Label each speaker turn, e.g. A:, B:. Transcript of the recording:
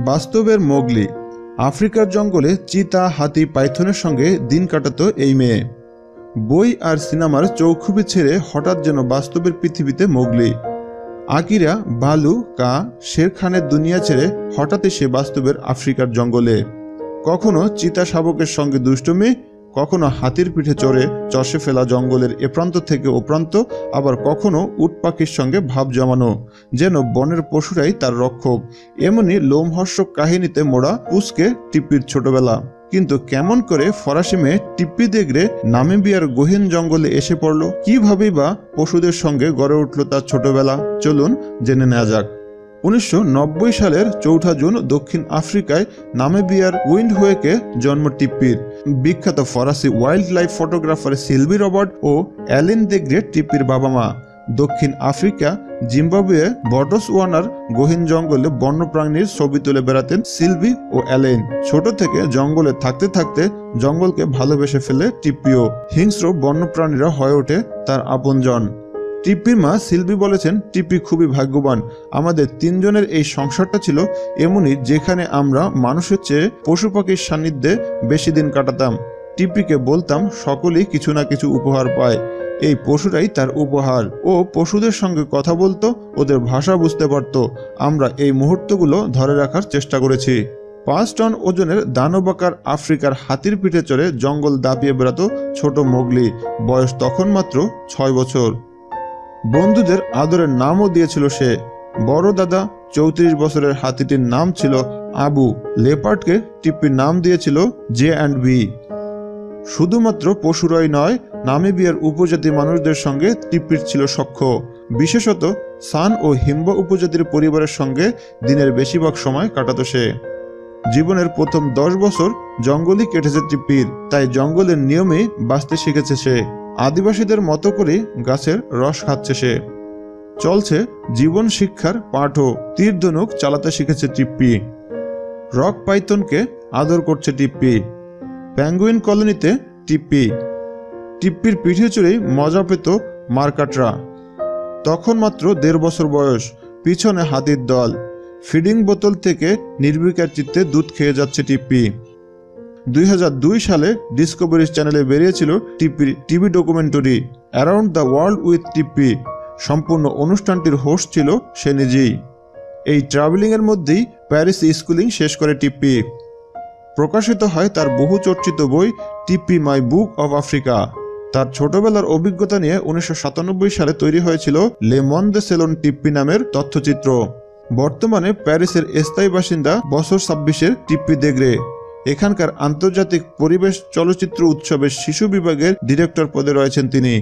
A: বাস্তবের মোগলি। আফ্রিকার জঙ্গলে চিতা, হাতি, পাইথনের সঙ্গে দিন কাটাতো এই মেয়ে। বই আর সিনেমার চৌখুবি ছেড়ে হঠাৎ যেন বাস্তবের পৃথিবীতে মোগলি। আকিরা, বালু, কা, শের খানের দুনিয়া ছেড়ে হঠাৎই সে বাস্তবের আফ্রিকার জঙ্গলে। কখনো চিতা শাবকের সঙ্গে দুষ্টুমি, কখনো হাতির পিঠে চড়ে চষে ফেলা জঙ্গলের এ প্রান্ত থেকে ও প্রান্ত, আবার কখনো উট পাখির সঙ্গে ভাব জমানো, যেন বনের পশুরাই তার রক্ষক। এমনি লোমহর্ষক কাহিনীতে মোড়া পুচকে টিপ্পির ছোটবেলা। কিন্তু কেমন করে ফরাসি মেয়ে টিপ্পি দেগরে নামিবিয়ার গহীন জঙ্গলে এসে পড়ল? কিভাবেই বা পশুদের সঙ্গে গড়ে উঠল তার ছোটবেলা? চলুন জেনে নেওয়া যাক। 1990 সালের 4 জুন দক্ষিণ আফ্রিকায় নামিবিয়ার উইন্ডহোয়েকে জন্ম টিপ্পির। বিখ্যাত ফরাসি wildlife photographer Sylvie Robert ও অ্যালেন দেগ্রে টিপ্পির বাবা মা। দক্ষিণ আফ্রিকা, জিম্বাবুয়ে, বটসওয়ানার গহীন জঙ্গলে বন্যপ্রাণীর ছবি তুলে বেড়াতেন সিলভি ও অ্যালেন। ছোট থেকে জঙ্গলে থাকতে থাকতে জঙ্গলকে ভালোবেসে ফেলে টিপ্পিও। হিংস্র বন্যপ্রাণীরা হয়ে ওঠে তার আপনজন। টিপ্পির মা সিলভি বলেছেন, টিপ্পি খুবই ভাগ্যবান। আমাদের 3 জনের এই সংসারটা ছিল এমনই, যেখানে আমরা মানুষের চেয়ে পশু পাখির সান্নিধ্যে বেশি দিন কাটাতাম। টিপ্পিকে বলতাম সকলেই কিছু না কিছু উপহার পায়, এই পশুরাই তার উপহার। ও পশুদের সঙ্গে কথা বলতো, ওদের ভাষা বুঝতে পারত। আমরা এই মুহূর্তগুলো ধরে রাখার চেষ্টা করেছি। 5 টন ওজনের দানবাকার আফ্রিকার হাতির পিঠে চড়ে জঙ্গল দাপিয়ে বেড়াতো ছোট মোগলি। বয়স তখন মাত্র 6 বছর। বন্ধুদের আদরের নামও দিয়েছিল সে। বড় দাদা 34 বছরের হাতিটির নাম ছিল আবু। লেপার্ডকে টিপ্পির নাম দিয়েছিল J&B। শুধুমাত্র পশুরাই নয়, নামিবিয়ার উপজাতি মানুষদের সঙ্গে টিপ্পির ছিল সখ্য। বিশেষত সান ও হিম্বা উপজাতির পরিবারের সঙ্গে দিনের বেশিরভাগ সময় কাটাতো সে। জীবনের প্রথম 10 বছর জঙ্গলই কেটেছে টিপ্পির, তাই জঙ্গলের নিয়মেই বাঁচতে শিখেছে সে। আদিবাসীদের মতো করে গাছের রস খাচ্ছে সে। চলছে জীবন শিক্ষার পাঠও। তীর ধনুক চালাতে শিখেছে টিপ্পি। রক পাইথনকে আদর করছে টিপ্পি। প্যাঙ্গুইন কলোনিতে টিপ্পি। টিপ্পির পিঠে চড়েই মজা পেত মার্কাটরা। তখন মাত্র 1.5 বছর বয়স। পিছনে হাতির দল। ফিডিং বোতল থেকে নির্বিকার চিত্তে দুধ খেয়ে যাচ্ছে টিপ্পি। 2002 সালে ডিসকভারি চ্যানেলে বেরিয়েছিল টিপ্পির TV documentary around the world with Tippi. সম্পূর্ণ অনুষ্ঠানটির হোস্ট ছিল সে নিজেই। এই ট্রাভেলিংয়ের মধ্যেই প্যারিস স্কুলিং শেষ করে টিপ্পি। প্রকাশিত হয় তার বহু চর্চিত বই টিপ্পি মাই বুক অব আফ্রিকা। তার ছোটবেলার অভিজ্ঞতা নিয়ে 1997 সালে তৈরি হয়েছিল লে মন্দে সেলন টিপ্পি নামের তথ্যচিত্র। বর্তমানে প্যারিসের স্থায়ী বাসিন্দা বছর 26-এর টিপ্পি দেগ্রে। এখানকার আন্তর্জাতিক পরিবেশ চলচ্চিত্র উৎসবের শিশু বিভাগের ডিরেক্টর পদে রয়েছেন তিনি।